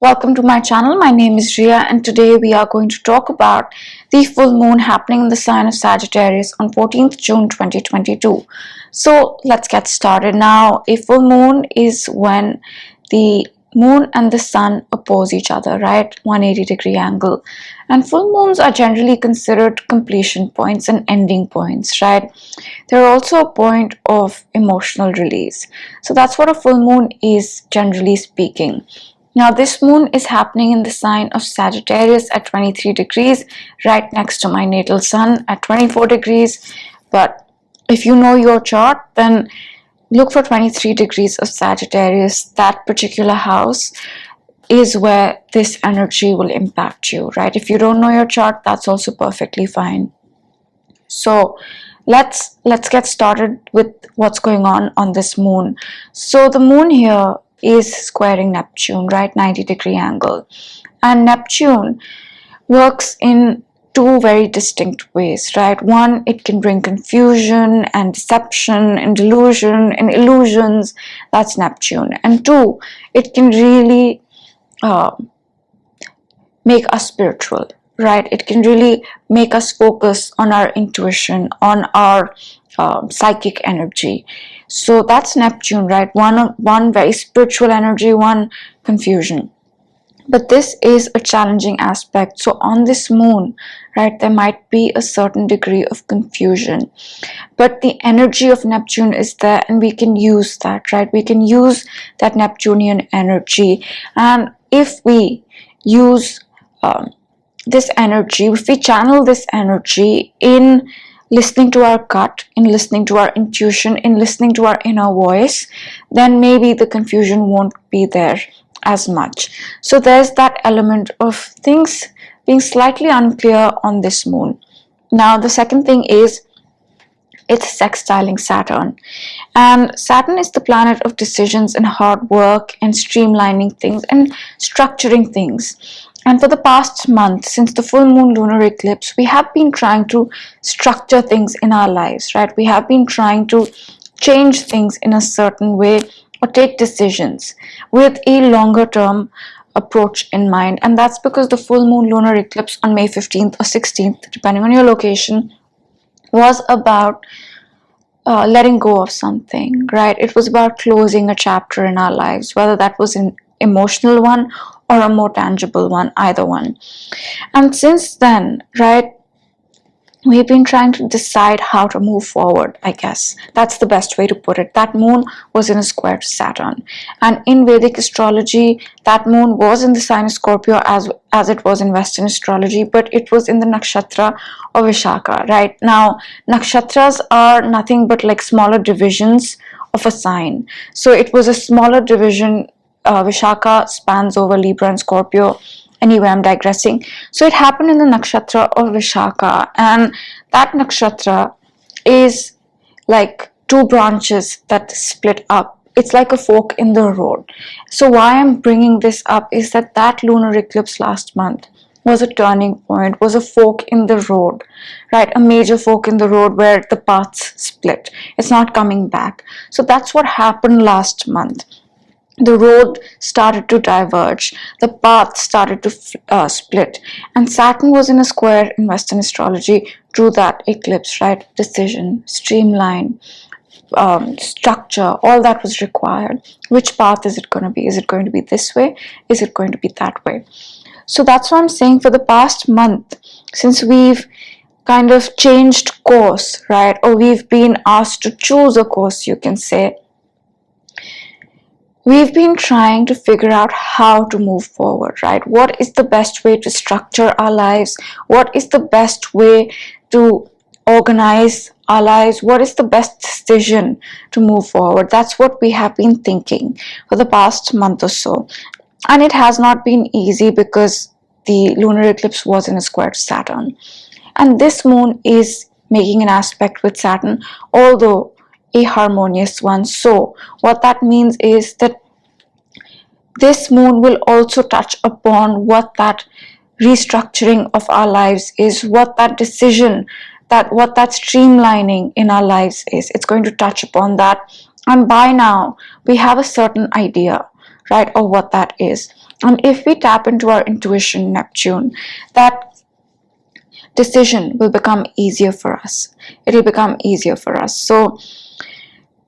Welcome to my channel. My name is Rhea and today we are going to talk about the full moon happening in the sign of Sagittarius on 14th June 2022. So let's get started. Now, a full moon is when the moon and the sun oppose each other, right? 180-degree angle. And full moons are generally considered completion points and ending points, right? They're also a point of emotional release. So that's what a full moon is, generally speaking. Now, this moon is happening in the sign of Sagittarius at 23 degrees, right next to my natal sun at 24 degrees. But if you know your chart, then look for 23 degrees of Sagittarius. That particular house is where this energy will impact you, right? If you don't know your chart, that's also perfectly fine. So let's get started with what's going on this moon. So the moon here is squaring Neptune, right? 90-degree angle. And Neptune works in two very distinct ways, right? One, it can bring confusion and deception and delusion and illusions. That's Neptune. And two, it can really make us spiritual, right? It can really make us focus on our intuition, on our psychic energy. So that's Neptune, right? One very spiritual energy, one confusion. But this is a challenging aspect. So on this moon, right, there might be a certain degree of confusion. But the energy of Neptune is there and we can use that, right? We can use that Neptunian energy. And if we use this energy, if we channel this energy in listening to our gut, in listening to our intuition, in listening to our inner voice, then maybe the confusion won't be there as much. So there's that element of things being slightly unclear on this moon. Now, the second thing is it's sextiling Saturn. And Saturn is the planet of decisions and hard work and streamlining things and structuring things. And for the past month, since the full moon lunar eclipse, we have been trying to structure things in our lives, right? We have been trying to change things in a certain way or take decisions with a longer term approach in mind. And that's because the full moon lunar eclipse on May 15th or 16th, depending on your location, was about letting go of something, right? It was about closing a chapter in our lives, whether that was an emotional one or a more tangible one, either one. And since then, right, we've been trying to decide how to move forward, I guess. That's the best way to put it. That moon was in a square to Saturn. And in Vedic astrology, that moon was in the sign of Scorpio as it was in Western astrology, but it was in the nakshatra of Vishaka, right? Now, nakshatras are nothing but like smaller divisions of a sign. So it was a smaller division. Vishaka spans over Libra and Scorpio. Anyway, I'm digressing. So it happened in the nakshatra of Vishaka, and that nakshatra is like two branches that split up. It's like a fork in the road. So why I'm bringing this up is that lunar eclipse last month was a turning point, was a fork in the road, right? A major fork in the road where the paths split. It's not coming back. So that's what happened last month. The road started to diverge, the path started to split, and Saturn was in a square in Western astrology through that eclipse, right? Decision, streamline, structure, all that was required. Which path is it going to be? Is it going to be this way? Is it going to be that way? So that's what I'm saying. For the past month, since we've kind of changed course, right? Or we've been asked to choose a course, you can say, we've been trying to figure out how to move forward, right? What is the best way to structure our lives? What is the best way to organize our lives? What is the best decision to move forward? That's what we have been thinking for the past month or so. And it has not been easy because the lunar eclipse was in a square to Saturn. And this moon is making an aspect with Saturn, although a harmonious one. So what that means is that this moon will also touch upon what that restructuring of our lives is, what that decision, what that streamlining in our lives is. It's going to touch upon that. And by now we have a certain idea, right, of what that is. And if we tap into our intuition, Neptune, that decision will become easier for us. It'll become easier for us. So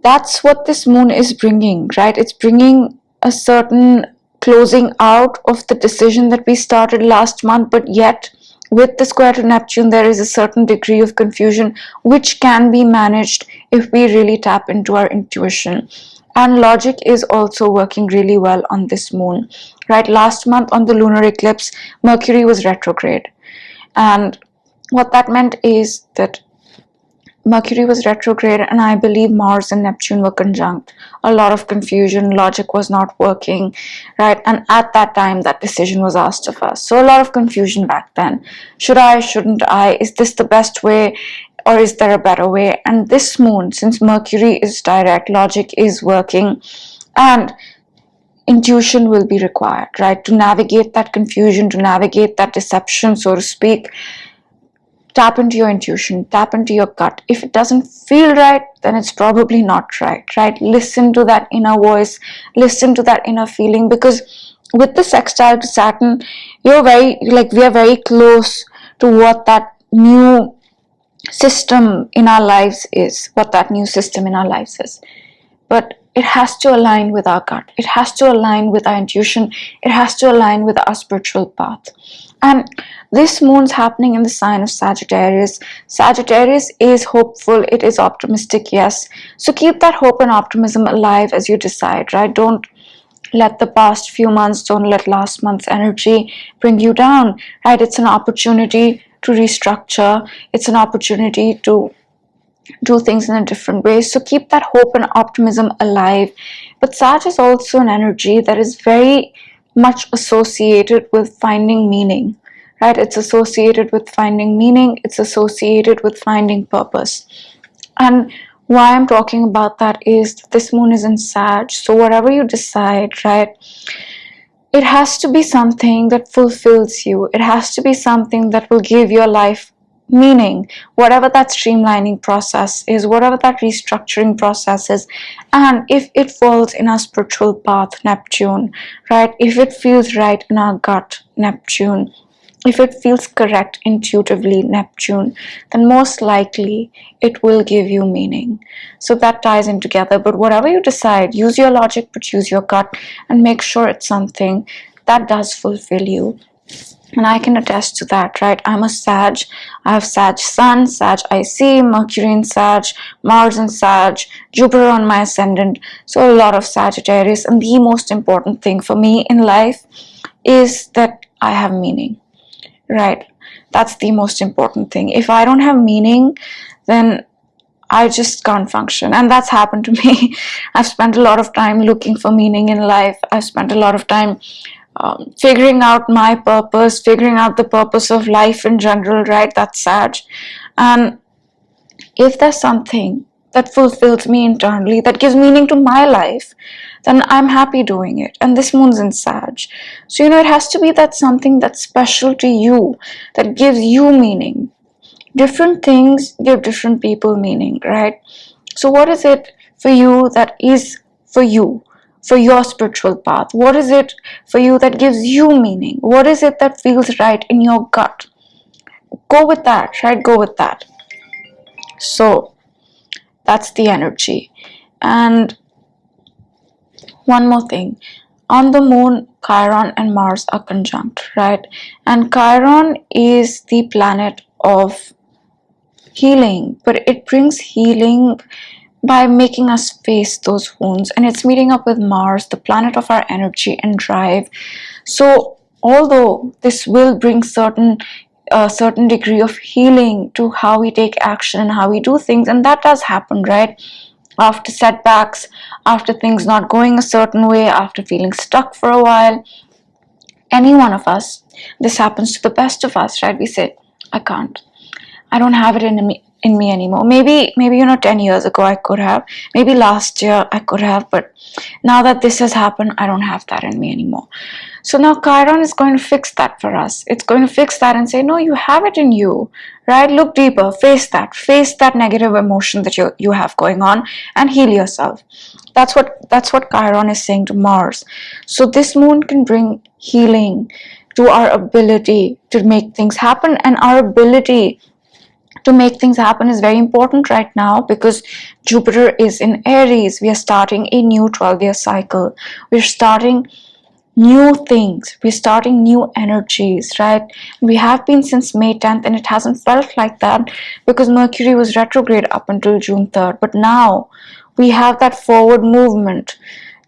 that's what this moon is bringing, right? It's bringing a certain closing out of the decision that we started last month, but yet with the square to Neptune, there is a certain degree of confusion which can be managed if we really tap into our intuition. And logic is also working really well on this moon, right? Last month on the lunar eclipse, Mercury was retrograde. And what that meant is that Mercury was retrograde, and I believe Mars and Neptune were conjunct. A lot of confusion, logic was not working, right? And at that time, that decision was asked of us. So, a lot of confusion back then. Should I, shouldn't I? Is this the best way, or is there a better way? And this moon, since Mercury is direct, logic is working, and intuition will be required, right? To navigate that confusion, to navigate that deception, so to speak. Tap into your intuition, tap into your gut. If it doesn't feel right, then it's probably not right, right? Listen to that inner voice, listen to that inner feeling, because with the sextile to Saturn, we are very close to what that new system in our lives is, But it has to align with our gut. It has to align with our intuition. It has to align with our spiritual path. And this moon's happening in the sign of Sagittarius. Sagittarius is hopeful. It is optimistic, yes. So keep that hope and optimism alive as you decide, right? Don't let the past few months, don't let last month's energy bring you down, right? It's an opportunity to restructure. It's an opportunity to do things in a different way. So keep that hope and optimism alive. But Sag is also an energy that is very much associated with finding meaning, right? It's associated with finding meaning. It's associated with finding purpose. And why I'm talking about that is this moon is in Sag. So whatever you decide, right, it has to be something that fulfills you. It has to be something that will give your life meaning, whatever that streamlining process is, whatever that restructuring process is. And if it falls in our spiritual path, Neptune, right? If it feels right in our gut, Neptune, if it feels correct intuitively, Neptune, then most likely it will give you meaning. So that ties in together. But whatever you decide, use your logic, but use your gut, and make sure it's something that does fulfill you. And I can attest to that, right? I'm a Sag. I have Sag Sun, Sag IC, Mercury in Sag, Mars in Sag, Jupiter on my ascendant. So a lot of Sagittarius. And the most important thing for me in life is that I have meaning, right? That's the most important thing. If I don't have meaning, then I just can't function. And that's happened to me. I've spent a lot of time looking for meaning in life. I've spent a lot of time figuring out my purpose, figuring out the purpose of life in general, right? That's Sag. And if there's something that fulfills me internally, that gives meaning to my life, then I'm happy doing it. And this moon's in Sag. So, it has to be that something that's special to you, that gives you meaning. Different things give different people meaning, right? So what is it for you that is for you? For your spiritual path? What is it for you that gives you meaning? What is it that feels right in your gut? Go with that, right? Go with that. So that's the energy. And one more thing. On the moon, Chiron and Mars are conjunct, right? And Chiron is the planet of healing, but it brings healing by making us face those wounds, and it's meeting up with Mars, the planet of our energy and drive. So although this will bring a certain degree of healing to how we take action and how we do things, and that does happen, right? After setbacks, after things not going a certain way, after feeling stuck for a while, any one of us, this happens to the best of us, right? We say, I can't. I don't have it in me. in me anymore. Maybe 10 years ago I could have, maybe last year I could have, but now that this has happened, I don't have that in me anymore. So now Chiron is going to fix that for us. It's going to fix that and say, no, you have it in you, right? Look deeper, face that negative emotion that you have going on, and heal yourself. That's what Chiron is saying to Mars. So this moon can bring healing to our ability to make things happen, and our ability to make things happen is very important right now because Jupiter is in Aries. We are starting a new 12-year cycle. We're starting new things, we're starting new energies, right? We have been since May 10th, and it hasn't felt like that because Mercury was retrograde up until June 3rd. But now we have that forward movement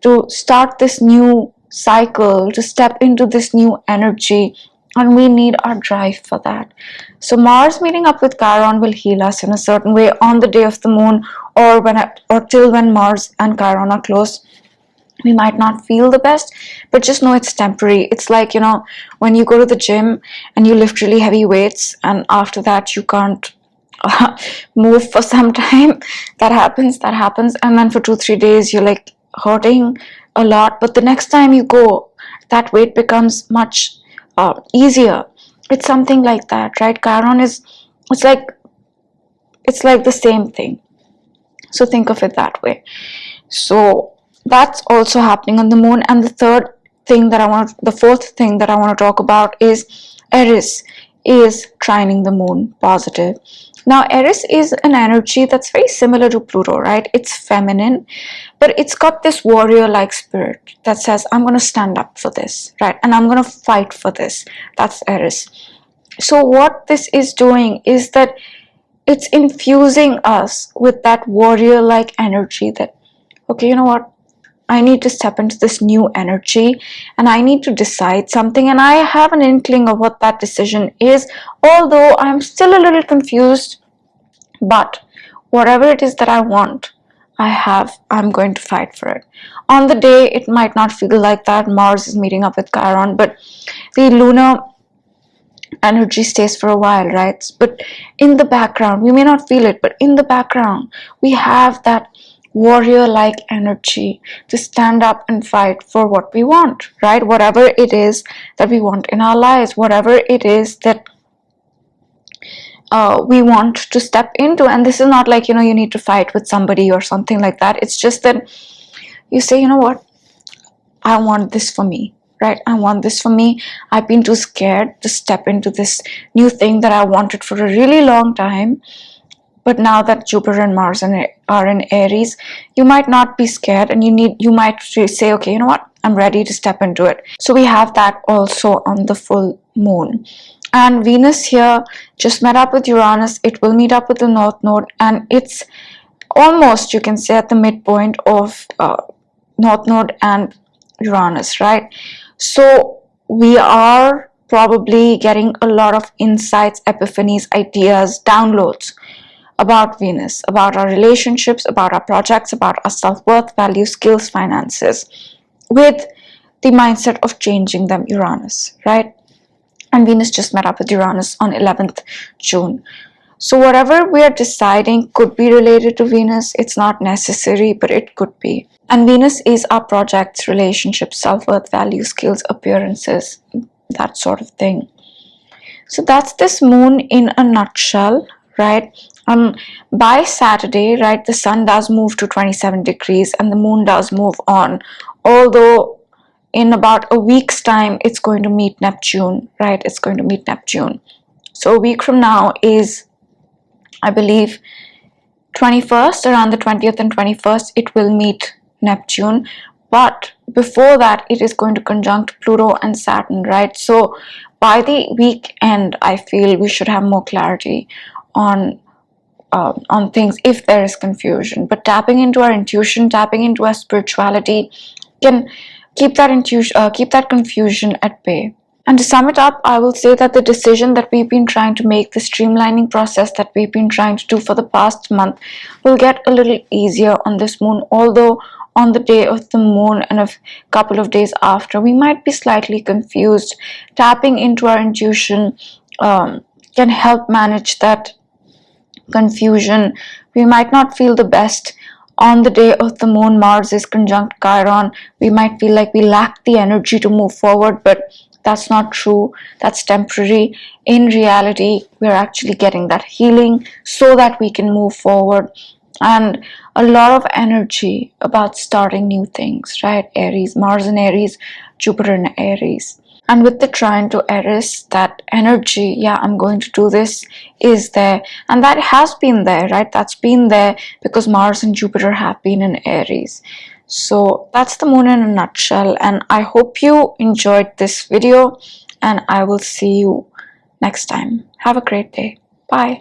to start this new cycle, to step into this new energy, and we need our drive for that. So Mars meeting up with Chiron will heal us in a certain way on the day of the moon, or till when Mars and Chiron are close. We might not feel the best, but just know it's temporary. It's like, when you go to the gym and you lift really heavy weights, and after that you can't move for some time. That happens, and then for 2-3 days you're like hurting a lot, but the next time you go, that weight becomes much easier. It's something like that, right? Chiron is, it's like the same thing. So think of it that way. So that's also happening on the moon. And the fourth thing that I want to talk about is Eris is trining the moon positive. Now Eris is an energy that's very similar to Pluto, right? It's feminine, but it's got this warrior like spirit that says, I'm going to stand up for this, right? And I'm going to fight for this. That's Eris. So what this is doing is that it's infusing us with that warrior like energy that, okay, you know what? I need to step into this new energy and I need to decide something, and I have an inkling of what that decision is, although I'm still a little confused. But whatever it is that I want, I'm going to fight for it. On the day, it might not feel like that. Mars is meeting up with Chiron, but the lunar energy stays for a while, right? But in the background, we may not feel it, but in the background, we have that warrior-like energy to stand up and fight for what we want, right? Whatever it is that we want in our lives, whatever it is that we want to step into. And this is not like, you need to fight with somebody or something like that. It's just that you say, you know what? I want this for me, right? I want this for me. I've been too scared to step into this new thing that I wanted for a really long time. But now that Jupiter and Mars are in Aries, you might not be scared, and you might say, okay, you know what? I'm ready to step into it. So we have that also on the full moon. And Venus here just met up with Uranus. It will meet up with the North Node, and it's almost, you can say, at the midpoint of North Node and Uranus, right? So we are probably getting a lot of insights, epiphanies, ideas, downloads about Venus, about our relationships, about our projects, about our self-worth, value, skills, finances, with the mindset of changing them, Uranus, right? And Venus just met up with Uranus on 11th June. So whatever we are deciding could be related to Venus. It's not necessary, but it could be. And Venus is our projects, relationships, self-worth, value, skills, appearances, that sort of thing. So that's this moon in a nutshell, right? By Saturday, right, the sun does move to 27 degrees and the moon does move on, although in about a week's time it's going to meet Neptune, right? It's going to meet Neptune. So a week from now is, I believe, 21st, around the 20th and 21st, it will meet Neptune. But before that, it is going to conjunct Pluto and Saturn, right? So by the weekend, I feel we should have more clarity on things if there is confusion. But tapping into our intuition, tapping into our spirituality can keep that confusion at bay. And to sum it up, I will say that the decision that we've been trying to make, the streamlining process that we've been trying to do for the past month, will get a little easier on this moon, although on the day of the moon and a couple of days after, we might be slightly confused. Tapping into our intuition can help manage that confusion. We might not feel the best on the day of the moon. Mars is conjunct Chiron. We might feel like we lack the energy to move forward, but that's not true. That's temporary. In reality, we're actually getting that healing so that we can move forward, and a lot of energy about starting new things, right? Aries, Mars in Aries, Jupiter in Aries. And with the trine to Eris, that energy, yeah, I'm going to do this, is there. And that has been there, right? That's been there because Mars and Jupiter have been in Aries. So that's the moon in a nutshell. And I hope you enjoyed this video, and I will see you next time. Have a great day. Bye.